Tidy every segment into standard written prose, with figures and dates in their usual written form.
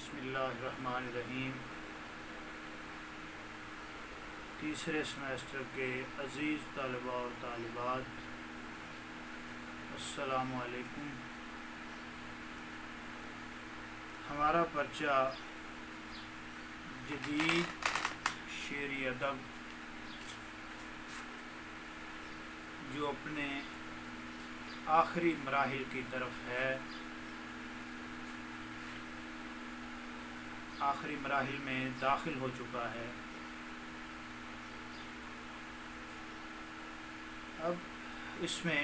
بسم اللہ الرحمن الرحیم۔ تیسرے سمیسٹر کے عزیز طلباء اور طالبات، السلام علیکم۔ ہمارا پرچہ جدید شعری ادب جو اپنے آخری مراحل کی طرف ہے، آخری مراحل میں داخل ہو چکا ہے۔ اب اس میں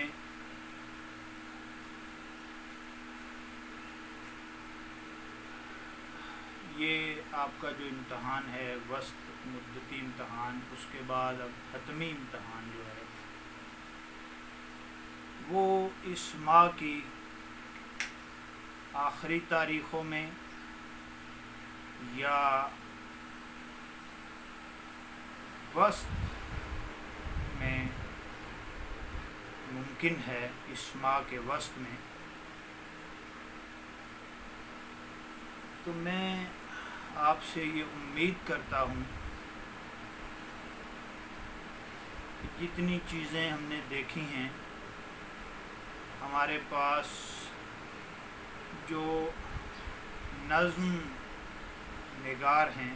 یہ آپ کا جو امتحان ہے، وسط مدتی امتحان، اس کے بعد اب حتمی امتحان جو ہے وہ اس ماہ کی آخری تاریخوں میں یا وسط میں ممکن ہے، اس ماہ کے وسط میں۔ تو میں آپ سے یہ امید کرتا ہوں کہ جتنی چیزیں ہم نے دیکھی ہیں، ہمارے پاس جو نظم نگار ہیں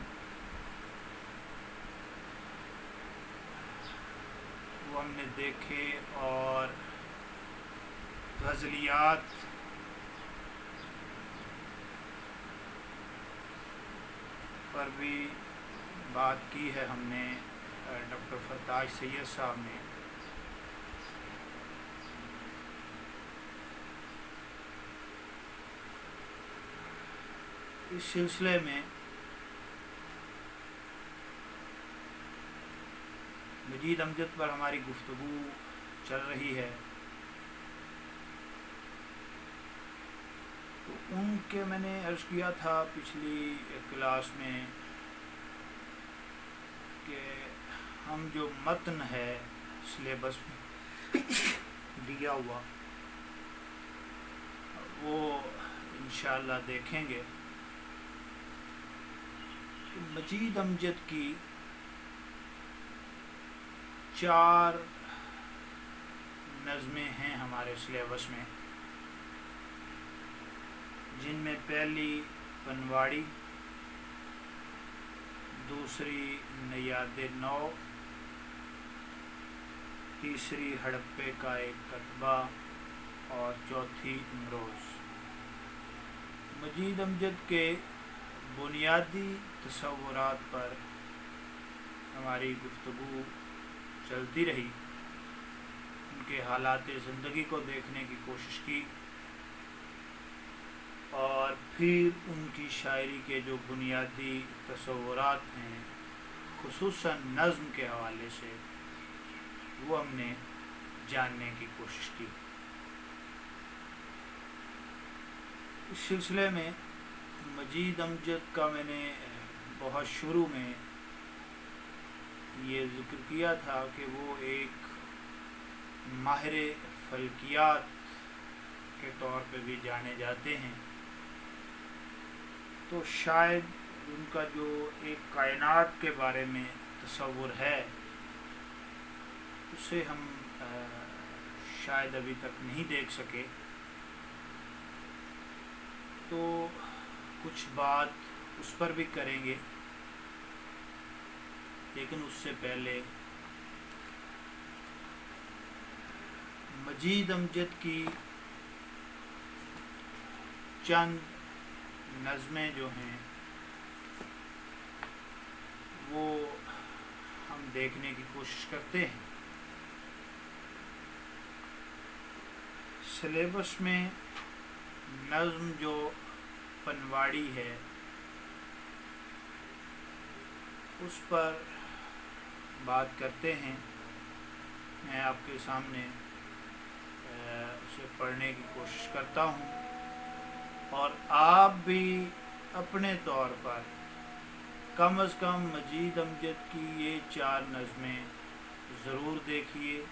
وہ ہم نے دیکھے، اور غزلیات پر بھی بات کی ہے ہم نے، ڈاکٹر فرتاج سید صاحب نے۔ اس سلسلے میں مجید امجد پر ہماری گفتگو چل رہی ہے، تو ان کے میں نے عرض کیا تھا پچھلی کلاس میں کہ ہم جو متن ہے سلیبس میں دیا ہوا وہ انشاءاللہ دیکھیں گے۔ مجید امجد کی 4 نظمیں ہیں ہمارے سلیبس میں، جن میں پہلی پنواڑی، دوسری نیاد نو، تیسری ہڑپے کا ایک کتبہ، اور چوتھی امروز۔ مجید امجد کے بنیادی تصورات پر ہماری گفتگو چلتی رہی، ان کے حالات زندگی کو دیکھنے کی کوشش کی، اور پھر ان کی شاعری کے جو بنیادی تصورات ہیں خصوصاً نظم کے حوالے سے، وہ ہم نے جاننے کی کوشش کی۔ اس سلسلے میں مجید امجد کا میں نے بہت شروع میں یہ ذکر کیا تھا کہ وہ ایک ماہر فلکیات کے طور پہ بھی جانے جاتے ہیں، تو شاید ان کا جو ایک کائنات کے بارے میں تصور ہے اسے ہم شاید ابھی تک نہیں دیکھ سکے، تو کچھ بات اس پر بھی کریں گے، لیکن اس سے پہلے مجید امجد کی چند نظمیں جو ہیں وہ ہم دیکھنے کی کوشش کرتے ہیں۔ سلیبس میں نظم جو پنواڑی ہے اس پر بات کرتے ہیں۔ میں آپ کے سامنے اسے پڑھنے کی کوشش کرتا ہوں، اور آپ بھی اپنے طور پر کم از کم مجید امجد کی یہ 4 نظمیں ضرور دیکھیے،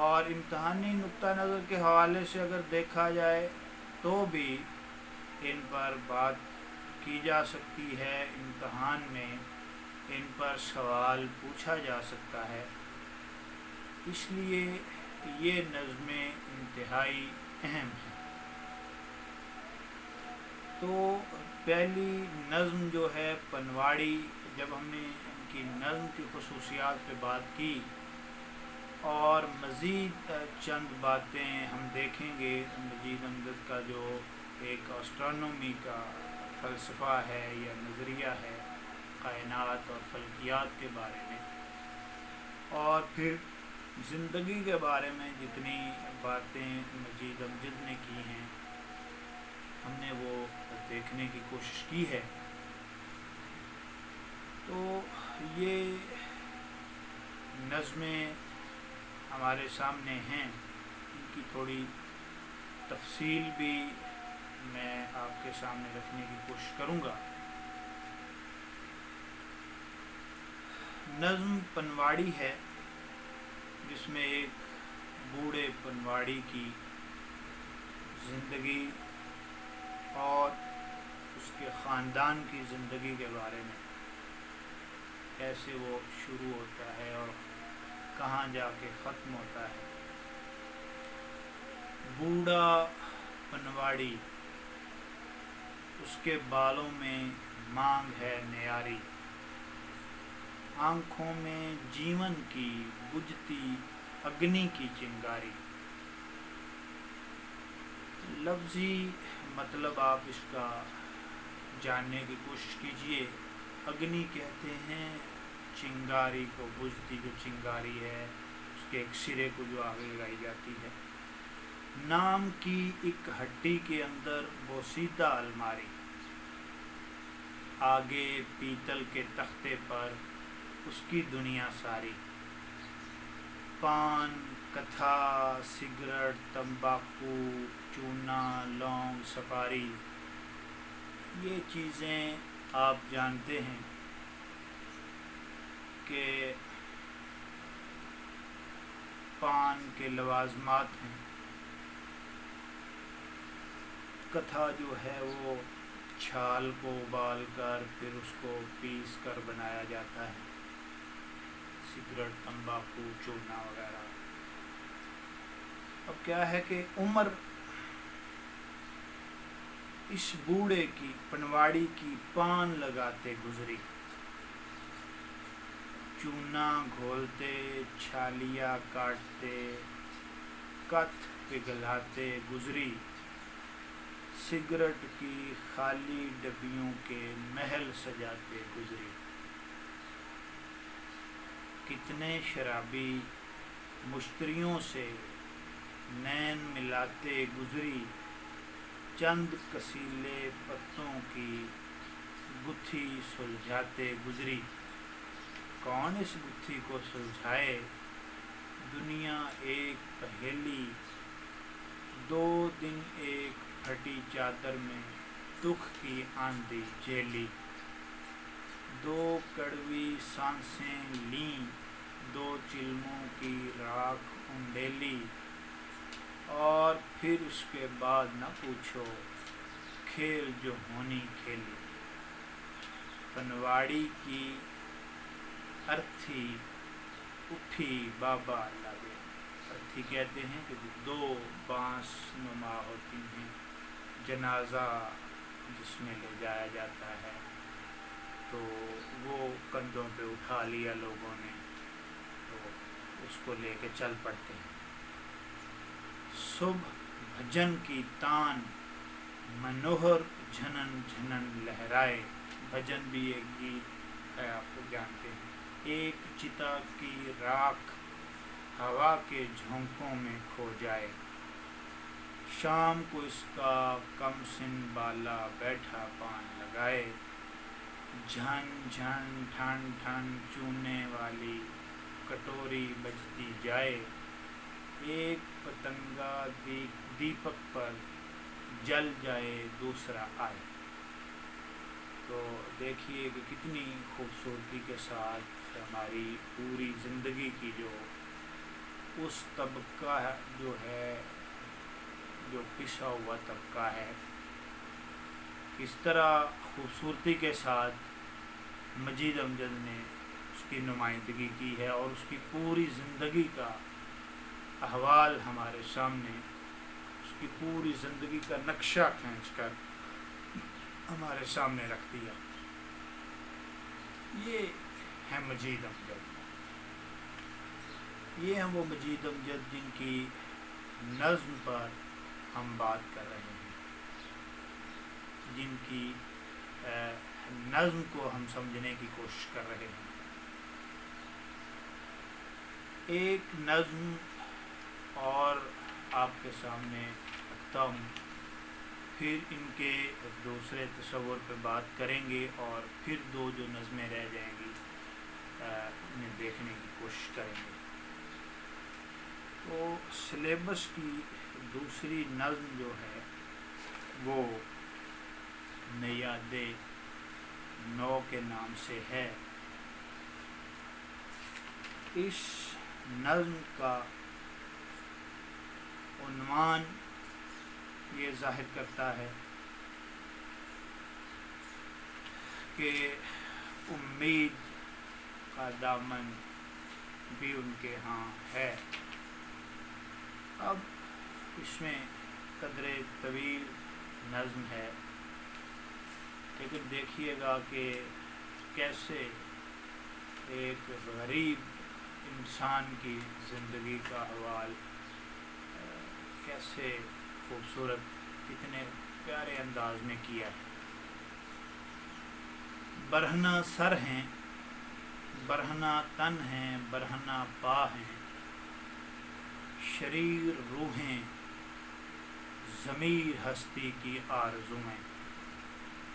اور امتحانی نقطہ نظر کے حوالے سے اگر دیکھا جائے تو بھی ان پر بات کی جا سکتی ہے، امتحان میں ان پر سوال پوچھا جا سکتا ہے، اس لیے یہ نظمیں انتہائی اہم ہیں۔ تو پہلی نظم جو ہے پنواڑی، جب ہم نے ان کی نظم کی خصوصیات پہ بات کی اور مزید چند باتیں ہم دیکھیں گے، مجید امجد کا جو ایک اسٹرانومی کا فلسفہ ہے یا نظریہ ہے کائنات اور فلکیات کے بارے میں، اور پھر زندگی کے بارے میں جتنی باتیں مجید امجد نے کی ہیں ہم نے وہ دیکھنے کی کوشش کی ہے۔ تو یہ نظمیں ہمارے سامنے ہیں، ان کی تھوڑی تفصیل بھی میں آپ کے سامنے رکھنے کی کوشش کروں گا۔ نظم پنواڑی ہے، جس میں ایک بوڑھے پنواڑی کی زندگی اور اس کے خاندان کی زندگی کے بارے میں، کیسے وہ شروع ہوتا ہے اور کہاں جا کے ختم ہوتا ہے۔ بوڑھا پنواڑی، اس کے بالوں میں مانگ ہے نیاری، آنکھوں میں جیون کی بجھتی اگنی کی چنگاری۔ لفظی مطلب آپ اس کا جاننے کی کوشش کیجئے۔ اگنی کہتے ہیں چنگاری کو، بجھتی جو چنگاری ہے اس کے ایک سرے کو جو آگ لگائی جاتی ہے۔ نام کی ایک ہڈی کے اندر بوسیدہ الماری، آگے پیتل کے تختے پر اس کی دنیا ساری۔ پان، کتھا، سگریٹ، تمباکو، چونا، لونگ، سپاری، یہ چیزیں آپ جانتے ہیں کہ پان کے لوازمات ہیں۔ کتھا جو ہے وہ چھال کو ابال کر پھر اس کو پیس کر بنایا جاتا ہے، سگریٹ، تمباکو، چونا وغیرہ۔ اب کیا ہے کہ عمر اس بوڑھے کی، پنواڑی کی پان لگاتے گزری، چونا گھولتے، چھالیا کاٹتے، کتھ پگھلاتے گزری، سگریٹ کی خالی ڈبیوں کے محل سجاتے گزری۔ کتنے شرابی مشتریوں سے نین ملاتے گزری، چند کسیلے پتوں کی گتھی سلجھاتے گزری۔ کون اس گتھی کو سلجھائے، دنیا ایک پہیلی، 2 دن ایک پھٹی چادر میں دکھ کی آندھی جھیلی۔ 2 کڑوی سانسیں لیں، 2 چلموں کی راکھ انڈیلی، اور پھر اس کے بعد نہ پوچھو کھیل جو ہونی کھیلی۔ پنواڑی کی ارتھی اٹھی بابا لگے، ارتھی کہتے ہیں کہ 2 بانس نما ہوتی ہیں، جنازہ جس میں لے جایا جاتا ہے، تو وہ کندھوں پہ اٹھا لیا لوگوں نے، تو اس کو لے کے چل پڑتے ہیں۔ صبح بھجن کی تان، منوہر جھنن جھنن لہرائے، بھجن بھی ایک گیت ہے، آپ کو جانتے ہیں۔ ایک چتا کی راکھ ہوا کے جھونکوں میں کھو جائے، شام کو اس کا کم سن بالا بیٹھا پان لگائے، جھن جھن ٹھن ٹھن چونے والی کٹوری بجتی جائے، ایک پتنگا دیپک پر جل جائے دوسرا آئے۔ تو دیکھیے کہ کتنی خوبصورتی کے ساتھ ہماری پوری زندگی کی جو اس طبقہ جو ہے، جو پسا ہوا طبقہ ہے، اس طرح خوبصورتی کے ساتھ مجید امجد نے اس کی نمائندگی کی ہے اور اس کی پوری زندگی کا احوال ہمارے سامنے، اس کی پوری زندگی کا نقشہ کھینچ کر ہمارے سامنے رکھ دیا۔ یہ ہے مجید امجد، یہ ہیں وہ مجید امجد جن کی نظم پر ہم بات کر رہے ہیں، جن کی نظم کو ہم سمجھنے کی کوشش کر رہے ہیں۔ ایک نظم اور آپ کے سامنے رکھتا ہوں، پھر ان کے دوسرے تصور پہ بات کریں گے اور پھر دو جو نظمیں رہ جائیں گی انہیں دیکھنے کی کوشش کریں گے۔ تو سلیبس کی دوسری نظم جو ہے وہ نیاد نو کے نام سے ہے۔ اس نظم کا عنوان یہ ظاہر کرتا ہے کہ امید کا دامن بھی ان کے ہاں ہے۔ اب اس میں قدرے طویل نظم ہے، لیکن دیکھیے گا کہ کیسے ایک غریب انسان کی زندگی کا حوال کیسے خوبصورت کتنے پیارے انداز میں کیا ہے۔ برہنہ سر ہیں، برہنہ تن ہیں، برہنہ پا ہیں، شریر روحیں، ضمیر ہستی کی آرزوئیں،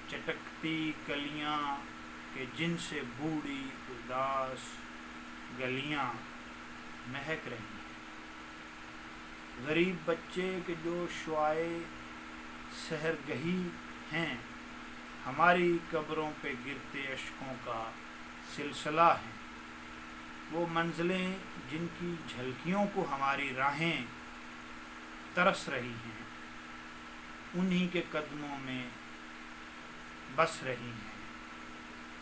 چٹکتی کلیاں کہ جن سے بوڑھی اداس گلیاں مہک رہی ہیں، غریب بچے کہ جو شعائے سحرگہی ہیں، ہماری قبروں پہ گرتے اشکوں کا سلسلہ ہیں، وہ منزلیں جن کی جھلکیوں کو ہماری راہیں ترس رہی ہیں، انہی کے قدموں میں بس رہی ہیں،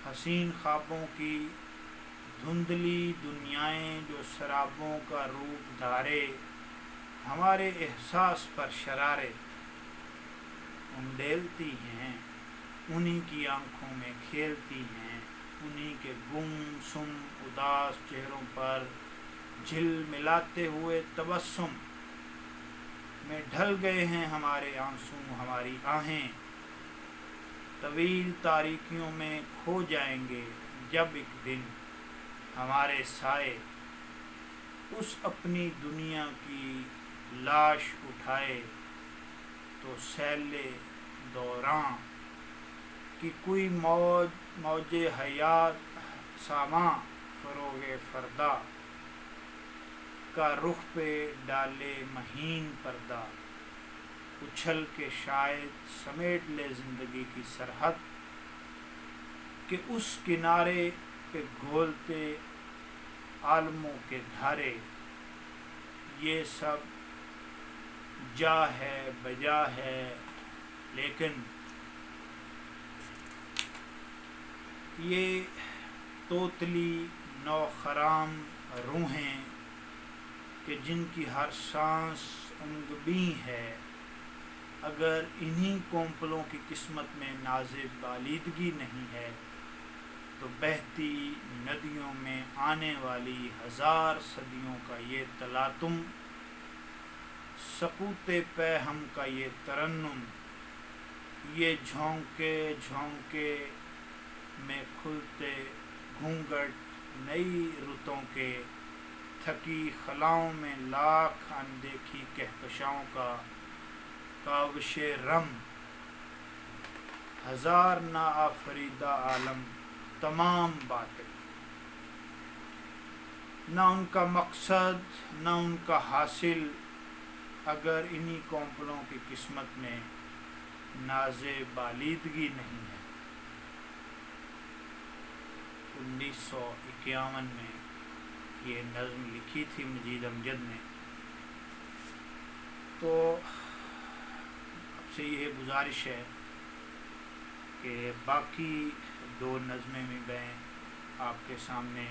حسین خوابوں کی دھندلی دنیائیں جو سرابوں کا روپ دھارے، ہمارے احساس پر شرارے انڈیلتی ہیں، انہی کی آنکھوں میں کھیلتی ہیں، انہی کے گم سم اداس چہروں پر جھل ملاتے ہوئے تبسم میں ڈھل گئے ہیں ہمارے آنسو، ہماری آہیں طویل تاریکیوں میں کھو جائیں گے جب ایک دن ہمارے سائے اس اپنی دنیا کی لاش اٹھائے، تو سیل دوراں کی کوئی موج حیات ساماں فروغ فردا کا رخ پہ ڈالے مہین پردہ، اچھل کے شاید سمیٹ لے زندگی کی سرحد، کہ اس کنارے پہ گھولتے عالموں کے دھارے، یہ سب جا ہے بجا ہے لیکن یہ توتلی نو خرام روحیں کہ جن کی ہر سانس انگبیں ہے، اگر انہی کونپلوں کی قسمت میں ناز بالیدگی نہیں ہے، تو بہتی ندیوں میں آنے والی ہزار صدیوں کا یہ تلاطم، سکوت پہ ہم کا یہ ترنم، یہ جھونکے جھونکے میں کھلتے گھونگھٹ نئی رتوں کے، تھکی خلاؤں میں لاکھ اندیکھی کہکشاؤں کا کاوش رم، ہزار ناآفریدہ عالم تمام باطل، نہ ان کا مقصد نہ ان کا حاصل، اگر انہی کونپلوں کی قسمت میں ناز بالیدگی نہیں ہے۔ 1951 میں یہ نظم لکھی تھی مجید امجد نے۔ تو آپ سے یہ گزارش ہے کہ باقی 2 نظمیں بھی میں آپ کے سامنے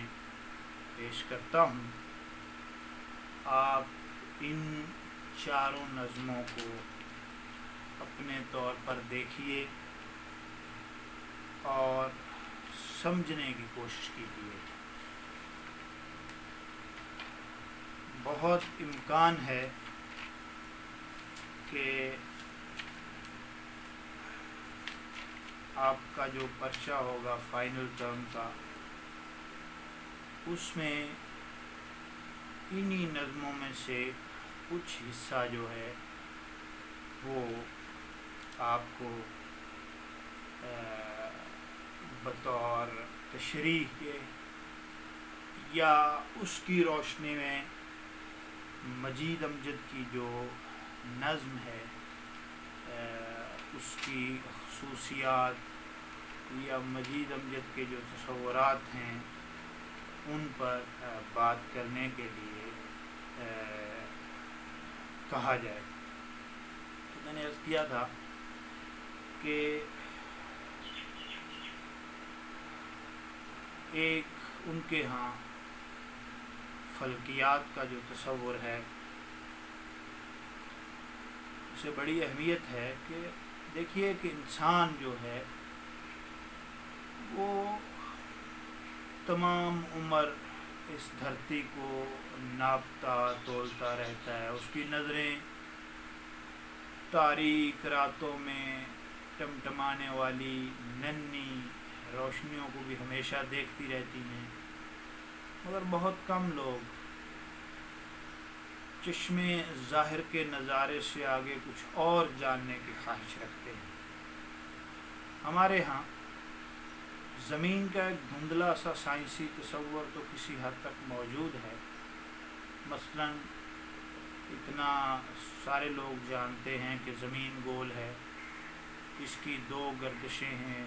پیش کرتا ہوں. آپ ان 4 نظموں کو اپنے طور پر دیکھیے اور سمجھنے کی کوشش کیجیے. بہت امکان ہے کہ آپ کا جو پرچہ ہوگا فائنل ٹرم کا، اس میں انہی نظموں میں سے کچھ حصہ جو ہے وہ آپ کو بطور تشریح کے یا اس کی روشنی میں مجید امجد کی جو نظم ہے اس کی خصوصیات یا مجید امجد کے جو تصورات ہیں ان پر بات کرنے کے لیے کہا جائے. تو میں نے عرض کیا تھا کہ ایک ان کے ہاں فلکیات کا جو تصور ہے اسے بڑی اہمیت ہے کہ دیکھیے کہ انسان جو ہے وہ تمام عمر اس دھرتی کو ناپتا تولتا رہتا ہے. اس کی نظریں تاریک راتوں میں ٹمٹمانے والی ننھی روشنیوں کو بھی ہمیشہ دیکھتی رہتی ہیں، مگر بہت کم لوگ چشمے ظاہر کے نظارے سے آگے کچھ اور جاننے کی خواہش رکھتے ہیں. ہمارے ہاں زمین کا ایک دھندلا سا سائنسی تصور تو کسی حد تک موجود ہے. مثلاً اتنا سارے لوگ جانتے ہیں کہ زمین گول ہے، اس کی 2 گردشیں ہیں،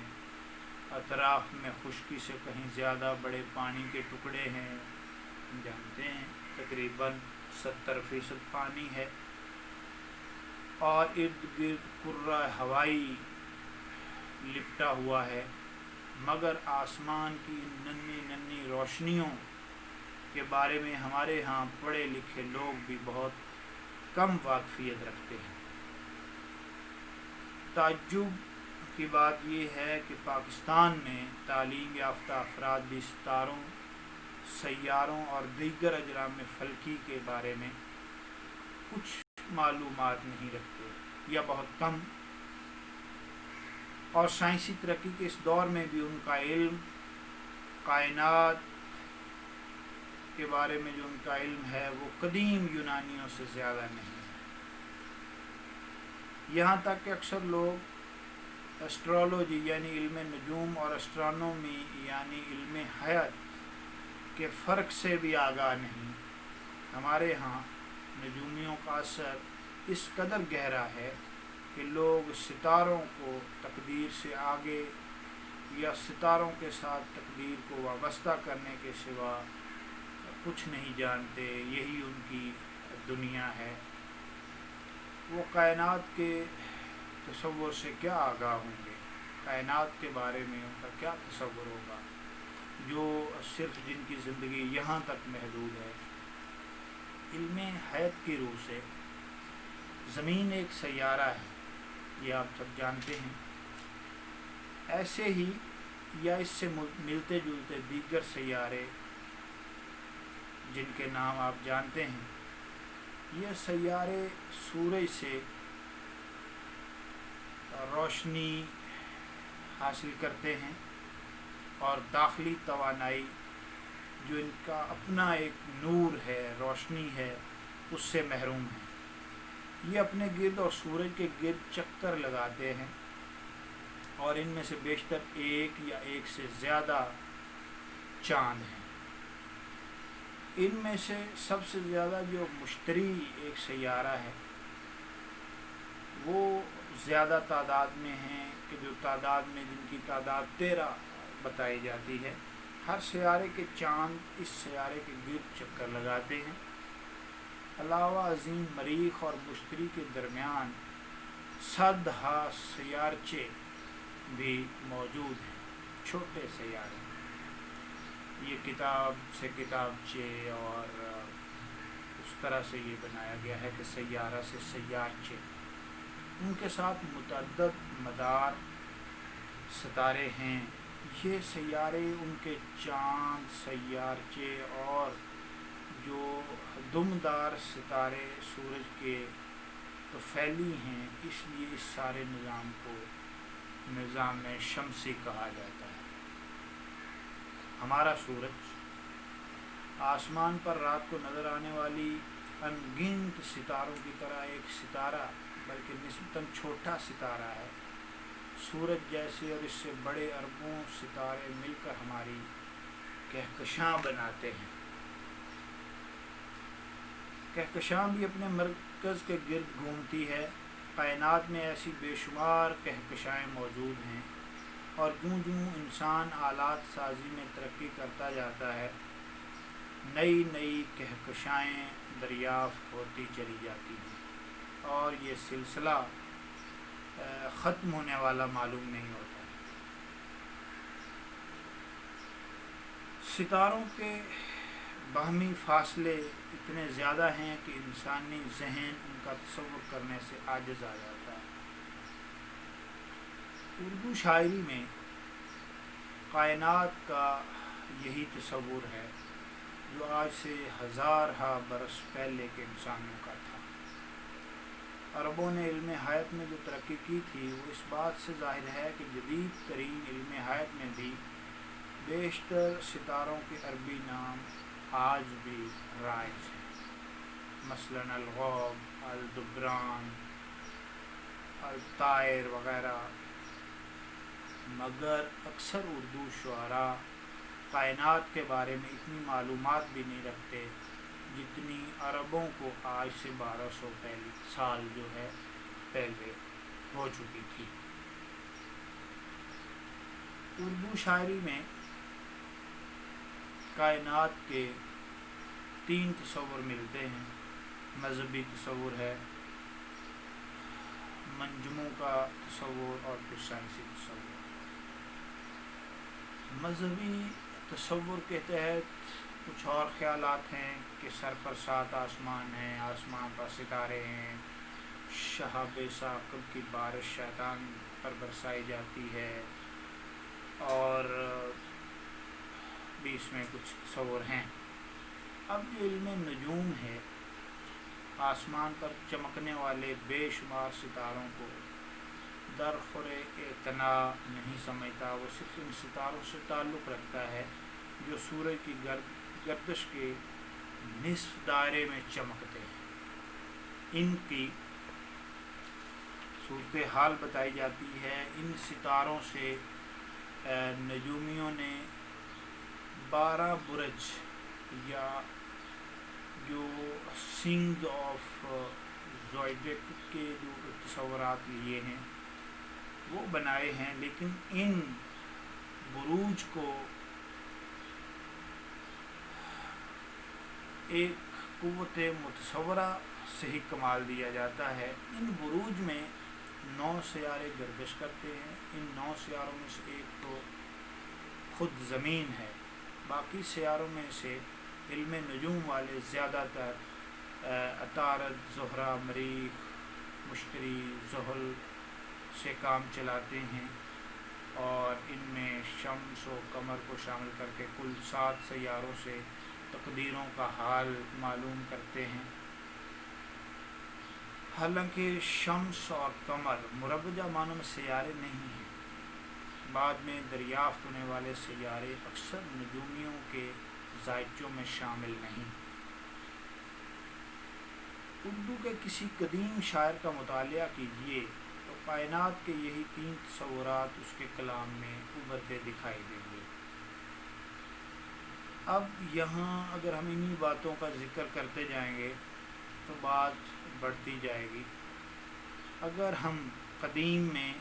اطراف میں خشکی سے کہیں زیادہ بڑے پانی کے ٹکڑے ہیں. ہم جانتے ہیں تقریباً 70% پانی ہے، اور ارد گرد کرۂ ہوائی لپٹا ہوا ہے. مگر آسمان کی ننھی ننھی روشنیوں کے بارے میں ہمارے ہاں پڑھے لکھے لوگ بھی بہت کم واقفیت رکھتے ہیں. تعجب کی بات یہ ہے کہ پاکستان میں تعلیم یافتہ افراد بھی ستاروں، سیاروں اور دیگر اجرام فلکی کے بارے میں کچھ معلومات نہیں رکھتے یا بہت کم. اور سائنسی ترقی کے اس دور میں بھی ان کا علم کائنات کے بارے میں جو ان کا علم ہے وہ قدیم یونانیوں سے زیادہ نہیں ہے. یہاں تک کہ اکثر لوگ ایسٹرولوجی یعنی علم نجوم اور اسٹرانومی یعنی علم حیات کے فرق سے بھی آگاہ نہیں. ہمارے ہاں نجومیوں کا اثر اس قدر گہرا ہے کہ لوگ ستاروں کو تقدیر سے آگے یا ستاروں کے ساتھ تقدیر کو وابستہ کرنے کے سوا کچھ نہیں جانتے. یہی ان کی دنیا ہے. وہ کائنات کے تصور سے کیا آگاہ ہوں گے؟ کائنات کے بارے میں ان کا کیا تصور ہوگا جو صرف جن کی زندگی یہاں تک محدود ہے؟ علم حیات کی روح سے زمین ایک سیارہ ہے، یہ آپ سب جانتے ہیں. ایسے ہی یا اس سے ملتے جلتے دیگر سیارے جن کے نام آپ جانتے ہیں، یہ سیارے سورج سے روشنی حاصل کرتے ہیں اور داخلی توانائی جو ان کا اپنا ایک نور ہے، روشنی ہے، اس سے محروم ہیں. یہ اپنے گرد اور سورج کے گرد چکر لگاتے ہیں اور ان میں سے بیشتر ایک یا ایک سے زیادہ چاند ہیں. ان میں سے سب سے زیادہ جو مشتری ایک سیارہ ہے وہ زیادہ تعداد میں ہیں کہ جو تعداد میں جن کی تعداد 13 بتائی جاتی ہے. ہر سیارے کے چاند اس سیارے کے گرد چکر لگاتے ہیں. علاوہ عظیم مریخ اور مشتری کے درمیان 100 سیارچے بھی موجود ہیں، چھوٹے سیارے۔ یہ کتاب سے کتابچے اور اس طرح سے یہ بنایا گیا ہے کہ سیارہ سے سیارچے، ان کے ساتھ متعدد مدار ستارے ہیں۔ یہ سیارے، ان کے چاند، سیارچے اور جو دمدار ستارے سورج کے پھیلی ہیں، اس لیے اس سارے نظام کو نظام شمسی کہا جاتا ہے۔ ہمارا سورج آسمان پر رات کو نظر آنے والی ان گنت ستاروں کی طرح ایک ستارہ، بلکہ نسبتاً چھوٹا ستارہ ہے۔ سورج جیسے اور اس سے بڑے اربوں ستارے مل کر ہماری کہکشاں بناتے ہیں۔ کہکشاں بھی اپنے مرکز کے گرد گھومتی ہے۔ کائنات میں ایسی بے شمار کہکشائیں موجود ہیں، اور جوں جوں انسان آلات سازی میں ترقی کرتا جاتا ہے، نئی نئی کہکشائیں دریافت ہوتی چلی جاتی ہیں، اور یہ سلسلہ ختم ہونے والا معلوم نہیں ہوتا۔ ستاروں کے باہمی فاصلے اتنے زیادہ ہیں کہ انسانی ذہن ان کا تصور کرنے سے عاجز آ جاتا ہے۔ اردو شاعری میں کائنات کا یہی تصور ہے جو آج سے ہزارہا برس پہلے کے انسانوں کا تھا۔ عربوں نے علم حیات میں جو ترقی کی تھی، وہ اس بات سے ظاہر ہے کہ جدید ترین علم حیات میں بھی بیشتر ستاروں کے عربی نام آج بھی رائج ہیں، مثلاً الغوب، الدبران، الطائر وغیرہ، مگر اکثر اردو شعراء کائنات کے بارے میں اتنی معلومات بھی نہیں رکھتے جتنی عربوں کو آج سے 1200 سال جو ہے پہلے ہو چکی تھی۔ اردو شاعری میں کائنات کے 3 تصور ملتے ہیں۔ مذہبی تصور ہے، منجموں کا تصور، اور پھر سائنسی تصور۔ مذہبی تصور کے تحت کچھ اور خیالات ہیں کہ سر پر 7 آسمان ہیں، آسمان پر ستارے ہیں، شہاب ثاقب کی بارش شیطان پر برسائی جاتی ہے، اور بھی اس میں کچھ تصور ہیں۔ اب جو علم نجوم ہے، آسمان پر چمکنے والے بے شمار ستاروں کو درخور اعتنا نہیں سمجھتا، وہ صرف ان ستاروں سے تعلق رکھتا ہے جو سورج کی گردش کے نصف دائرے میں چمکتے ہیں۔ ان کی صورتحال بتائی جاتی ہے۔ ان ستاروں سے نجومیوں نے 12 برج یا جو سنگ آف زوڈیک کے جو تصورات لیے ہیں وہ بنائے ہیں، لیکن ان بروج کو ایک قوت متصورہ سے ہی کمال دیا جاتا ہے۔ ان بروج میں 9 سیارے گردش کرتے ہیں۔ ان 9 سیاروں میں سے ایک تو خود زمین ہے، باقی سیاروں میں سے علم نجوم والے زیادہ تر عطارد، زہرہ، مریخ، مشتری، زحل سے کام چلاتے ہیں، اور ان میں شمس و قمر کو شامل کر کے کل 7 سیاروں سے تقدیروں کا حال معلوم کرتے ہیں۔ حالانکہ شمس اور قمر مروجہ معنوں میں سیارے نہیں ہیں، بعد میں دریافت ہونے والے سیارے اکثر نجومیوں کے ذائچوں میں شامل نہیں۔ اردو کے کسی قدیم شاعر کا مطالعہ کیجیے تو کائنات کے یہی 3 تصورات اس کے کلام میں ابھرتے دکھائی دیں گے۔ اب یہاں اگر ہم انہی باتوں کا ذکر کرتے جائیں گے تو بات بڑھتی جائے گی۔ اگر ہم قدیم میں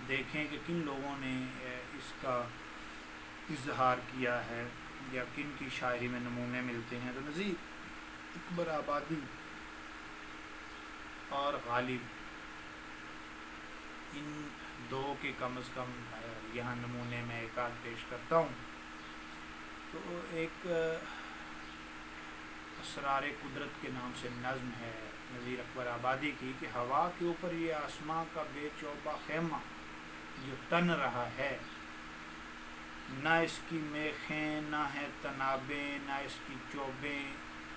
دیکھیں کہ کن لوگوں نے اس کا اظہار کیا ہے یا کن کی شاعری میں نمونے ملتے ہیں، تو نظیر اکبر آبادی اور غالب، ان دو کے کم از کم یہاں نمونے میں ایک آدھ پیش کرتا ہوں۔ تو ایک اسرار قدرت کے نام سے نظم ہے نذیر اکبر آبادی کی کہ ہوا کے اوپر یہ آسماں کا بے چوبہ خیمہ جو تن رہا ہے، نہ اس کی میخیں نہ ہے تنابیں نہ اس کی چوبیں،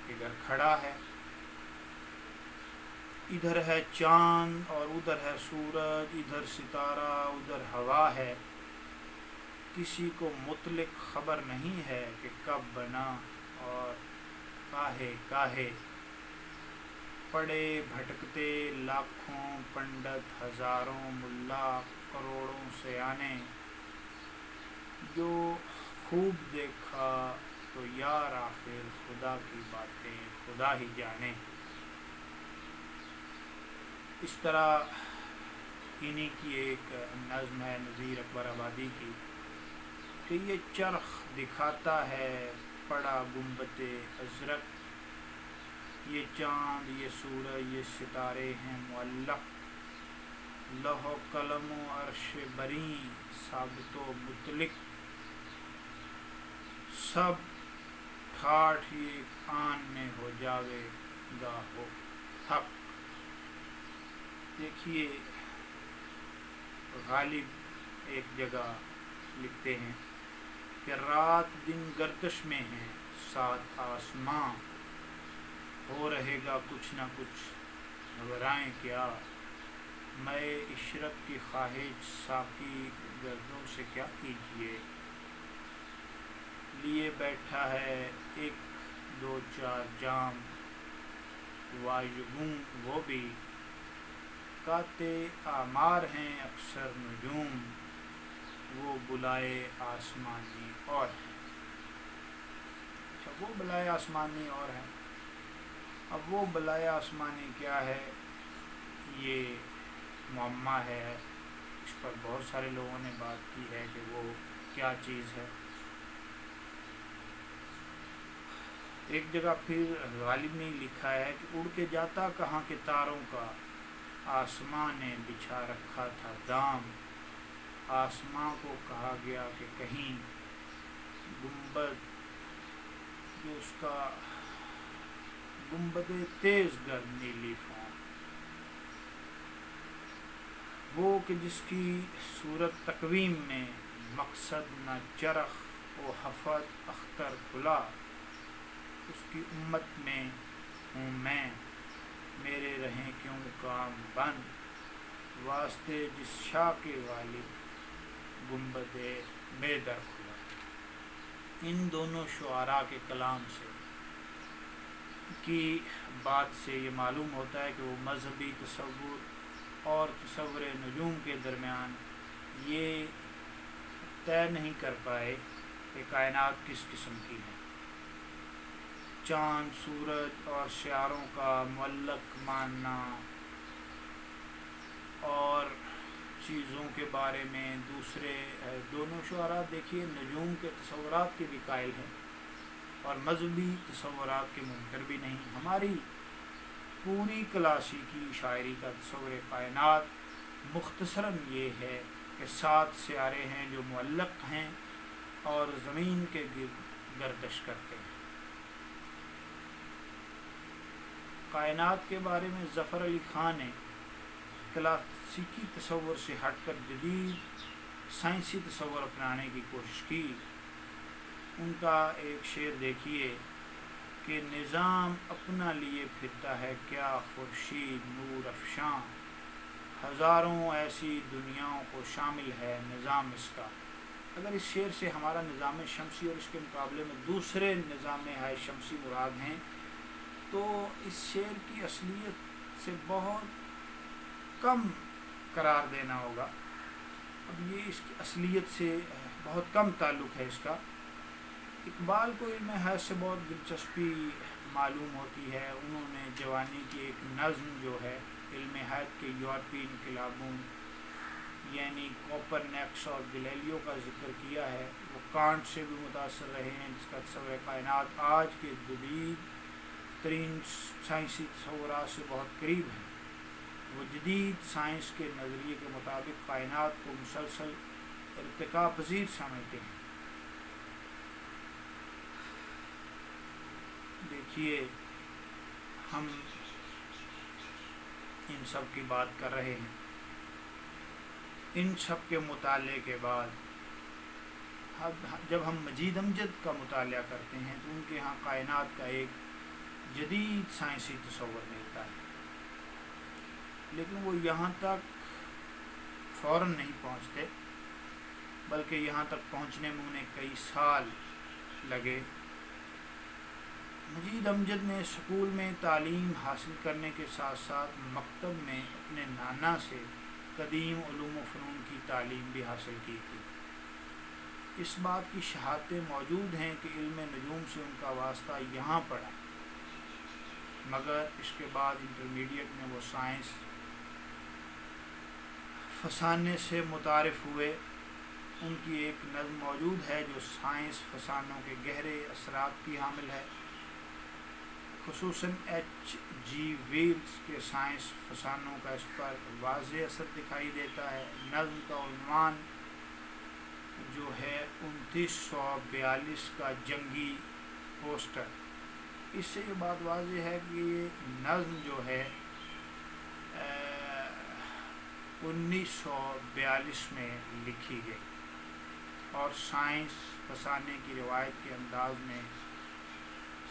ادھر کھڑا ہے، ادھر ہے چاند اور ادھر ہے سورج، ادھر ستارہ ادھر ہوا ہے، کسی کو مطلق خبر نہیں ہے کہ کب بنا اور کاہے کاہے، پڑے بھٹکتے لاکھوں پنڈت ہزاروں ملا کروڑوں سیانے، جو خوب دیکھا تو یار آخر خدا کی باتیں خدا ہی جانے۔ اس طرح انہی کی ایک نظم ہے نذیر اکبر آبادی کی کہ یہ چرخ دکھاتا ہے پڑا گنبد ازرق، یہ چاند یہ سورج یہ ستارے ہیں معلق، لوح و قلم و عرش بریں ثابت و مطلق، سب ٹھاٹھ ایک آن میں ہو جاوے گا ہو حق۔ دیکھیے غالب ایک جگہ لکھتے ہیں کہ رات دن گردش میں ہیں سات آسماں، ہو رہے گا کچھ نہ کچھ گھبرائیں کیا، میں عشرت کی خواہش ساقی گردوں سے کیا کیجیے، لیے بیٹھا ہے ایک دو چار جام، واژگوں وہ بھی قاطع آمار ہیں اکثر نجوم، وہ بلائے آسمانی اور ہیں۔ اچھا وہ بلائے آسمانی اور ہیں، اب وہ بلائے آسمانی کیا ہے یہ معمہ ہے، اس پر بہت سارے لوگوں نے بات کی ہے کہ وہ کیا چیز ہے۔ ایک جگہ پھر غالب نے لکھا ہے کہ اڑ کے جاتا کہاں کے تاروں کا، آسماں نے بچھا رکھا تھا دام، آسماں کو کہا گیا کہ کہیں گنبد جو اس کا گنبد تیز گر نیلی فام، وہ کہ جس کی صورت تقویم میں مقصد نہ چرخ و حفظ اختر کھلا، اس کی امت میں ہوں میں میرے رہیں کیوں کام بند، واسطے جس شاہ کے غالب گنبد بے در کھلا۔ ان دونوں شعراء کے کلام سے کی بات سے یہ معلوم ہوتا ہے کہ وہ مذہبی تصور اور تصور نجوم کے درمیان یہ طے نہیں کر پائے کہ کائنات کس قسم کی ہے۔ چاند سورج اور سیاروں کا معلق ماننا اور چیزوں کے بارے میں دوسرے دونوں شعراء دیکھیے نجوم کے تصورات کے بھی قائل ہیں اور مذہبی تصورات کے منکر بھی نہیں۔ ہماری پوری کلاسیکی شاعری کا تصور کائنات مختصراً یہ ہے کہ 7 سیارے ہیں جو معلق ہیں اور زمین کے گرد گردش کرتے ہیں۔ کائنات کے بارے میں ظفر علی خان نے کلاسیکی تصور سے ہٹ کر جدید سائنسی تصور اپنانے کی کوشش کی۔ ان کا ایک شعر دیکھیے کہ نظام اپنا لیے پھرتا ہے کیا خورشید نور افشاں، ہزاروں ایسی دنیاؤں کو شامل ہے نظام اس کا۔ اگر اس شعر سے ہمارا نظام شمسی اور اس کے مقابلے میں دوسرے نظام ہے شمسی مراد ہیں تو اس شعر کی اصلیت سے بہت کم قرار دینا ہوگا۔ اب یہ اس کی اصلیت سے بہت کم تعلق ہے اس کا۔ اقبال کو علم حیض سے بہت دلچسپی معلوم ہوتی ہے۔ انہوں نے جوانی کی ایک نظم جو ہے علم حیض کے یورپی انقلابوں یعنی کوپرنیکس اور گلیلیو کا ذکر کیا ہے۔ وہ کانٹ سے بھی متاثر رہے ہیں جس کا تصور کائنات آج کے جدید ترین سائنسی تصورات سے بہت قریب ہے۔ وہ جدید سائنس کے نظریے کے مطابق کائنات کو مسلسل ارتقاء پذیر سمجھتے ہیں۔ دیکھیے، ہم ان سب کی بات کر رہے ہیں، ان سب کے مطالعے کے بعد جب ہم مجید امجد کا مطالعہ کرتے ہیں تو ان کے ہاں کائنات کا ایک جدید سائنسی تصور ملتا ہے، لیکن وہ یہاں تک فوراً نہیں پہنچتے، بلکہ یہاں تک پہنچنے میں انہیں کئی سال لگے۔ مجید امجد نے اسکول میں تعلیم حاصل کرنے کے ساتھ ساتھ مکتب میں اپنے نانا سے قدیم علوم و فنون کی تعلیم بھی حاصل کی تھی۔ اس بات کی شہادتیں موجود ہیں کہ علم نجوم سے ان کا واسطہ یہاں پڑا، مگر اس کے بعد انٹرمیڈیٹ میں وہ سائنس فسانے سے متعارف ہوئے۔ ان کی ایک نظم موجود ہے جو سائنس فسانوں کے گہرے اثرات کی حامل ہے، خصوصاً ایچ جی ویلز کے سائنس فسانوں کا اس پر واضح اثر دکھائی دیتا ہے۔ نظم کا عنوان جو ہے 2942 کا جنگی پوسٹر، اس سے یہ بات واضح ہے کہ یہ نظم جو ہے 1942 میں لکھی گئی اور سائنس فسانے کی روایت کے انداز میں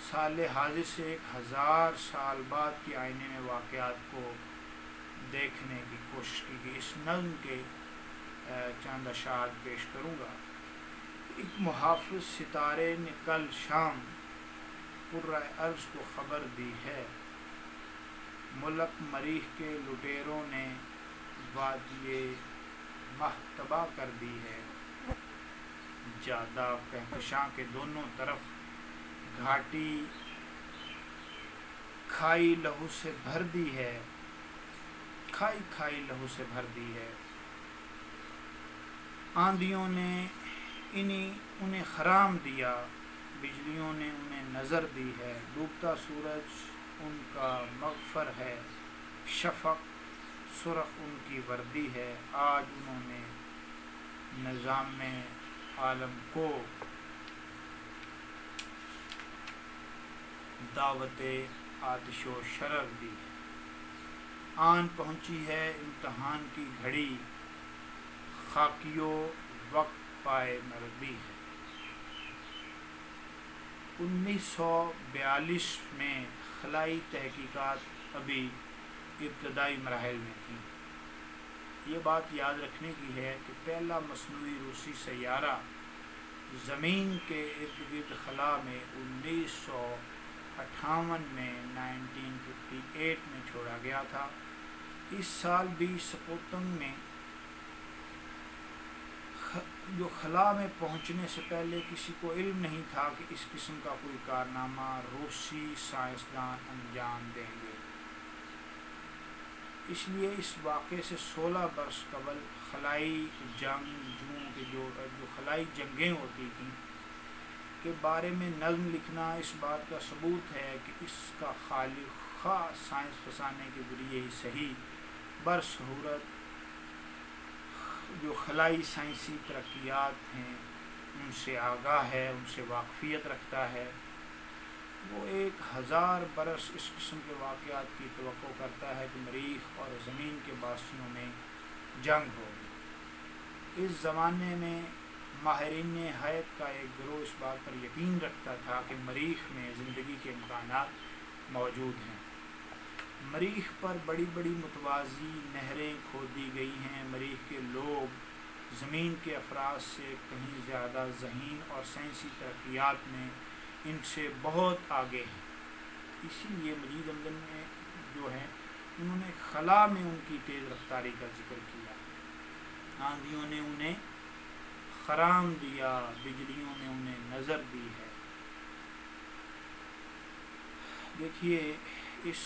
سال حاضر سے 1000 سال بعد کے آئینے میں واقعات کو دیکھنے کی کوشش کی گئی۔ اس نظم کے چند اشعار پیش کروں گا۔ ایک محافظ ستارے نے کل شام قرۂ ارض کو خبر دی ہے، ملک مریخ کے لٹیروں نے وادی محتبہ کر دی ہے، جادہ کہکشاں کے دونوں طرف گھاٹی کھائی لہو سے بھر دی ہے، کھائی لہو سے بھر دی ہے۔ آندھیوں نے انہیں خرام دیا، بجلیوں نے انہیں نظر دی ہے، ڈوبتا سورج ان کا مغفر ہے، شفق سرخ ان کی وردی ہے، آج انہوں نے نظام عالم کو دعوت آتش و شرر دی ہے، آن پہنچی ہے امتحان کی گھڑی، خاکیو وقت پائے مردی ہے۔ 1942 میں خلائی تحقیقات ابھی ابتدائی مراحل میں تھیں۔ یہ بات یاد رکھنے کی ہے کہ پہلا مصنوعی روسی سیارہ زمین کے ارد گرد خلا میں 1958 میں 1958 میں چھوڑا گیا تھا۔ اس سال بھی سپوتنگ میں جو خلا میں پہنچنے سے پہلے کسی کو علم نہیں تھا کہ اس قسم کا کوئی کارنامہ روسی سائنسدان انجام دیں گے۔ اس لیے اس واقعے سے 16 برس قبل خلائی جو خلائی جنگیں ہوتی تھیں کے بارے میں نظم لکھنا اس بات کا ثبوت ہے کہ اس کا خالق خاص سائنس فسانے کے ذریعے ہی صحیح برصورت جو خلائی سائنسی ترقیات ہیں ان سے آگاہ ہے، ان سے واقفیت رکھتا ہے، وہ 1000 برس اس قسم کے واقعات کی توقع کرتا ہے کہ مریخ اور زمین کے باسیوں میں جنگ ہوگی۔ اس زمانے میں ماہرین حیات کا ایک گروہ اس بات پر یقین رکھتا تھا کہ مریخ میں زندگی کے امکانات موجود ہیں۔ مریخ پر بڑی بڑی متوازی نہریں کھودی گئی ہیں۔ مریخ کے لوگ زمین کے افراد سے کہیں زیادہ ذہین اور سائنسی ترقیات میں ان سے بہت آگے ہیں۔ اسی لیے مجید امجد نے جو ہے انہوں نے خلا میں ان کی تیز رفتاری کا ذکر کیا۔ آندھیوں نے انہیں خرام دیا، بجلیوں نے انہیں نظر دی ہے۔ دیکھیے، اس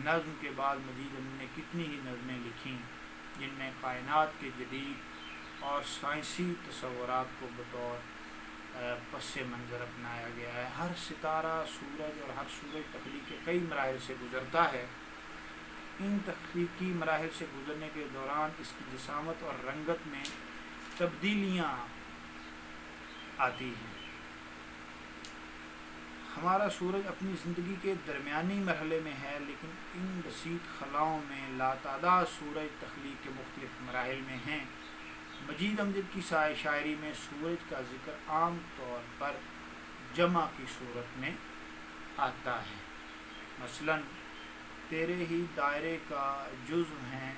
نظم کے بعد مجید امجد نے کتنی ہی نظمیں لکھیں جن میں کائنات کے جدید اور سائنسی تصورات کو بطور پس منظر اپنایا گیا ہے۔ ہر ستارہ، سورج اور ہر سورج تخلیق کے کئی مراحل سے گزرتا ہے ان تخلیقی مراحل سے گزرنے کے دوران اس کی جسامت اور رنگت میں تبدیلیاں آتی ہیں۔ ہمارا سورج اپنی زندگی کے درمیانی مرحلے میں ہے، لیکن ان بسیط خلاؤں میں لاتعداد سورج تخلیق کے مختلف مراحل میں ہیں۔ مجید امجد کی شاعری میں سورج کا ذکر عام طور پر جمع کی صورت میں آتا ہے، مثلاً تیرے ہی دائرے کا جزو ہیں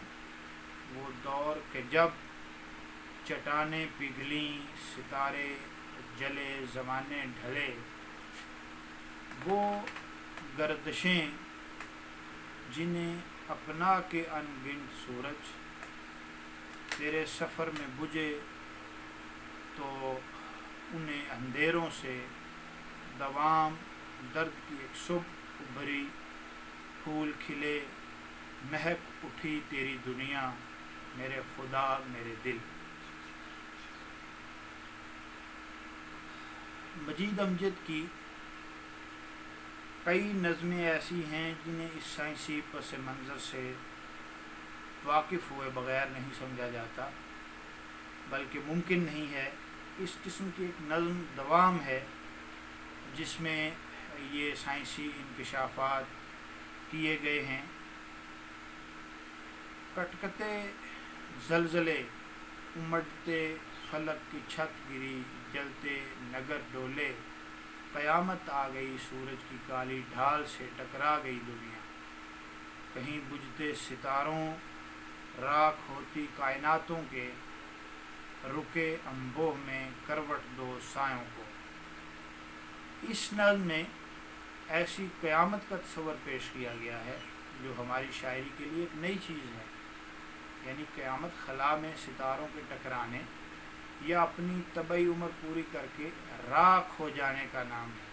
وہ دور کہ جب چٹانیں پگھلیں، ستارے جلے، زمانے ڈھلے، وہ گردشیں جنہیں اپنا کے ان گنت سورج تیرے سفر میں بجھے تو انہیں اندھیروں سے دوام درد کی ایک صبح ابھری، پھول کھلے، مہک اٹھی تیری دنیا، میرے خدا میرے دل۔ مجید امجد کی کئی نظمیں ایسی ہیں جنہیں اس سائنسی پس منظر سے واقف ہوئے بغیر نہیں سمجھا جاتا، بلکہ ممکن نہیں ہے۔ اس قسم کی ایک نظم دوام ہے جس میں یہ سائنسی انکشافات کیے گئے ہیں۔ کٹکتے زلزلے، امڑتے فلک کی چھت گری، جلتے نگر ڈولے، قیامت آ گئی، سورج کی کالی ڈھال سے ٹکرا گئی دنیا، کہیں بجھتے ستاروں، راکھ ہوتی کائناتوں کے، رکے انبوہ میں کروٹ دو سایوں کو۔ اس نظم میں ایسی قیامت کا تصور پیش کیا گیا ہے جو ہماری شاعری کے لیے ایک نئی چیز ہے، یعنی قیامت خلا میں ستاروں کے ٹکرانے یا اپنی طبعی عمر پوری کر کے راکھ ہو جانے کا نام ہے۔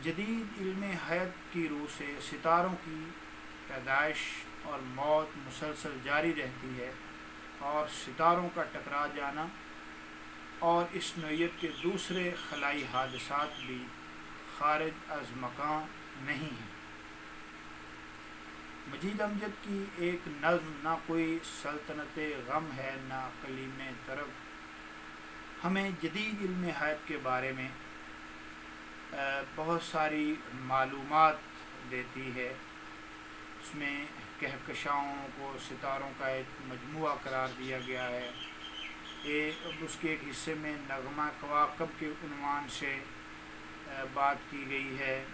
جدید علم حیات کی روح سے ستاروں کی پیدائش اور موت مسلسل جاری رہتی ہے، اور ستاروں کا ٹکرا جانا اور اس نوعیت کے دوسرے خلائی حادثات بھی خارج از مکان نہیں ہیں۔ مجید امجد کی ایک نظم نہ کوئی سلطنت غم ہے نہ کلیم طرب ہمیں جدید علم حیات کے بارے میں بہت ساری معلومات دیتی ہے۔ اس میں کہکشاؤں کو ستاروں کا ایک مجموعہ قرار دیا گیا ہے۔ اس کے ایک حصے میں نغمہ کواکب کے عنوان سے بات کی گئی ہے۔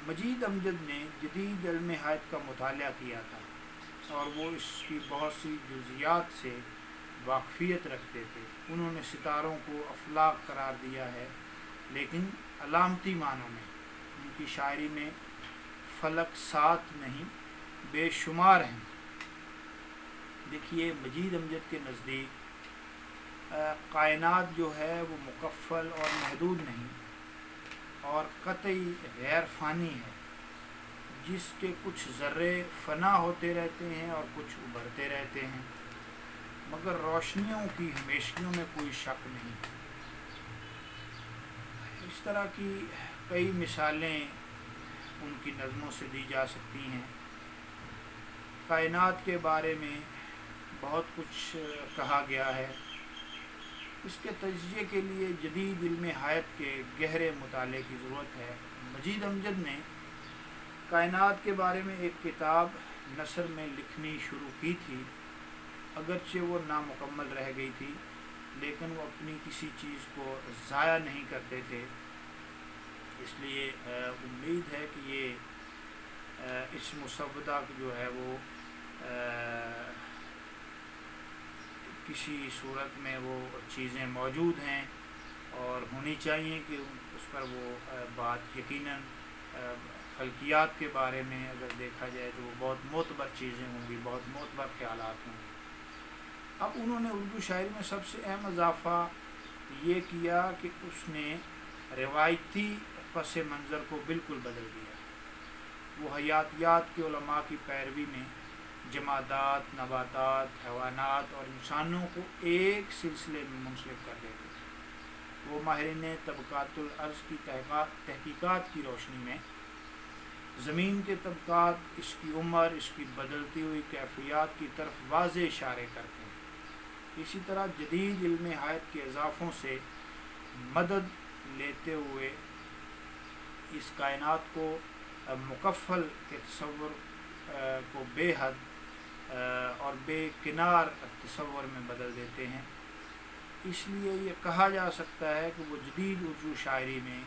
مجید امجد نے جدید علم حیات کا مطالعہ کیا تھا اور وہ اس کی بہت سی جزیات سے واقفیت رکھتے تھے۔ انہوں نے ستاروں کو افلاک قرار دیا ہے، لیکن علامتی معنوں میں۔ ان کی شاعری میں فلک سات نہیں بے شمار ہیں۔ دیکھیے، مجید امجد کے نزدیک کائنات جو ہے وہ مکفل اور محدود نہیں اور قطعی غیر فانی ہے، جس کے کچھ ذرے فنا ہوتے رہتے ہیں اور کچھ ابھرتے رہتے ہیں، مگر روشنیوں کی ہمیشگیوں میں کوئی شک نہیں ہے۔ اس طرح کی کئی مثالیں ان کی نظموں سے دی جا سکتی ہیں۔ کائنات کے بارے میں بہت کچھ کہا گیا ہے۔ اس کے تجزیے کے لیے جدید علم حیات کے گہرے مطالعے کی ضرورت ہے۔ مجید امجد نے کائنات کے بارے میں ایک کتاب نثر میں لکھنی شروع کی تھی، اگرچہ وہ نامکمل رہ گئی تھی، لیکن وہ اپنی کسی چیز کو ضائع نہیں کرتے تھے۔ اس لیے امید ہے کہ یہ اس مسودہ جو ہے وہ کسی صورت میں وہ چیزیں موجود ہیں اور ہونی چاہیے کہ اس پر وہ بات یقیناً فلکیات کے بارے میں اگر دیکھا جائے تو وہ بہت معتبر چیزیں ہوں گی، بہت معتبر خیالات ہوں گے۔ اب انہوں نے اردو شاعری میں سب سے اہم اضافہ یہ کیا کہ اس نے روایتی پس منظر کو بالکل بدل دیا۔ وہ حیاتیات کے علماء کی پیروی میں جمادات، نباتات، حیوانات اور انسانوں کو ایک سلسلے میں منسلک کر دیتے تھے۔ وہ ماہرین طبقات الارض کی تحقیقات کی روشنی میں زمین کے طبقات اس کی عمر، اس کی بدلتی ہوئی کیفیات کی طرف واضح اشارے کرتے ہیں۔ اسی طرح جدید علم حیات کے اضافوں سے مدد لیتے ہوئے اس کائنات کو مکفل کے تصور کو بے حد اور بے کنار تصور میں بدل دیتے ہیں۔ اس لیے یہ کہا جا سکتا ہے کہ وہ جدید اردو شاعری میں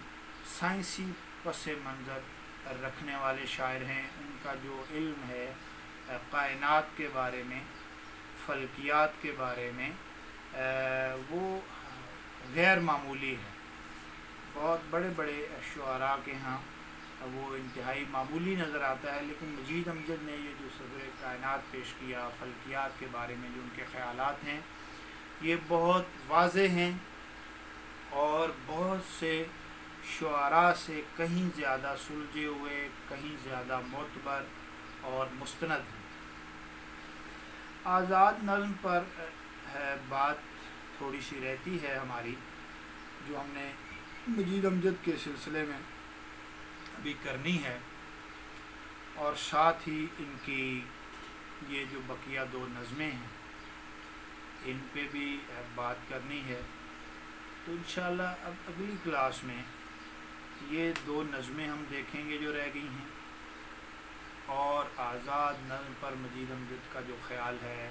سائنسی پس منظر رکھنے والے شاعر ہیں۔ ان کا جو علم ہے کائنات کے بارے میں، فلکیات کے بارے میں، وہ غیر معمولی ہے۔ بہت بڑے بڑے شعراء کے ہاں وہ انتہائی معمولی نظر آتا ہے، لیکن مجید امجد نے یہ جو صدر کائنات پیش کیا، فلکیات کے بارے میں جو ان کے خیالات ہیں، یہ بہت واضح ہیں اور بہت سے شعراء سے کہیں زیادہ سلجھے ہوئے، کہیں زیادہ معتبر اور مستند ہیں۔ آزاد نظم پر بات تھوڑی سی رہتی ہے ہماری، جو ہم نے مجید امجد کے سلسلے میں ابھی کرنی ہے، اور ساتھ ہی ان کی یہ جو بقیہ 2 نظمیں ہیں ان پہ بھی بات کرنی ہے۔ تو انشاءاللہ اب اگلی کلاس میں یہ 2 نظمیں ہم دیکھیں گے جو رہ گئی ہیں، اور آزاد نظم پر مجید امجد کا جو خیال ہے،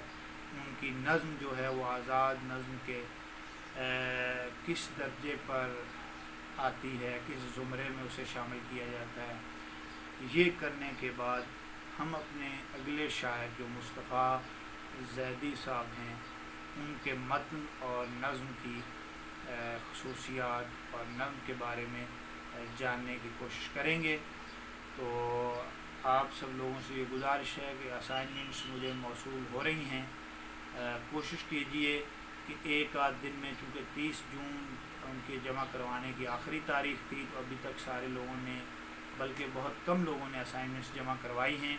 ان کی نظم جو ہے وہ آزاد نظم کے کس درجے پر آتی ہے، کس زمرے میں اسے شامل کیا جاتا ہے۔ یہ کرنے کے بعد ہم اپنے اگلے شاعر جو مصطفیٰ زیدی صاحب ہیں، ان کے متن اور نظم کی خصوصیات اور نظم کے بارے میں جاننے کی کوشش کریں گے۔ تو آپ سب لوگوں سے یہ گزارش ہے کہ اسائنمنٹس مجھے موصول ہو رہی ہیں، کوشش کیجئے کہ ایک آدھ دن میں، چونکہ 30 جون ان کے جمع کروانے کی آخری تاریخ تھی، تو ابھی تک سارے لوگوں نے، بلکہ بہت کم لوگوں نے اسائنمنٹس جمع کروائی ہیں۔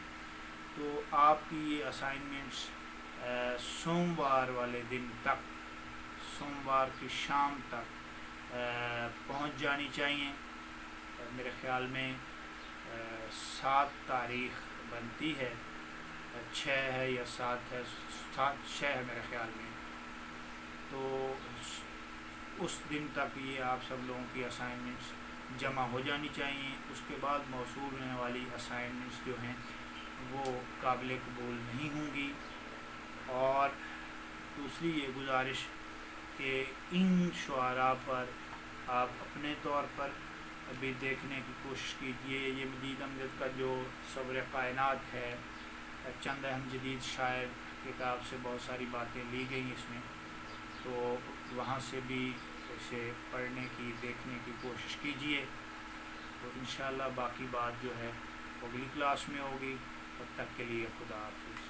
تو آپ کی یہ اسائنمنٹس سوموار والے دن تک، سوموار کی شام تک پہنچ جانی چاہیے۔ میرے خیال میں 7 تاریخ بنتی ہے، 6 ہے یا 7 ہے، 6 ہے میرے خیال میں۔ تو اس دن تک یہ آپ سب لوگوں کی اسائنمنٹس جمع ہو جانی چاہیے۔ اس کے بعد موصول ہونے والی اسائنمنٹس جو ہیں وہ قابل قبول نہیں ہوں گی۔ اور دوسری یہ گزارش کہ ان شعراء پر آپ اپنے طور پر ابھی دیکھنے کی کوشش کیجئے۔ یہ مجید امجد کا جو صبر کائنات ہے، چند اہم جدید شاعر کتاب سے بہت ساری باتیں لی گئی اس میں، تو وہاں سے بھی اسے پڑھنے کی، دیکھنے کی کوشش کیجئے۔ تو انشاءاللہ باقی بات جو ہے اگلی کلاس میں ہوگی۔ تب تک کے لیے خدا حافظ۔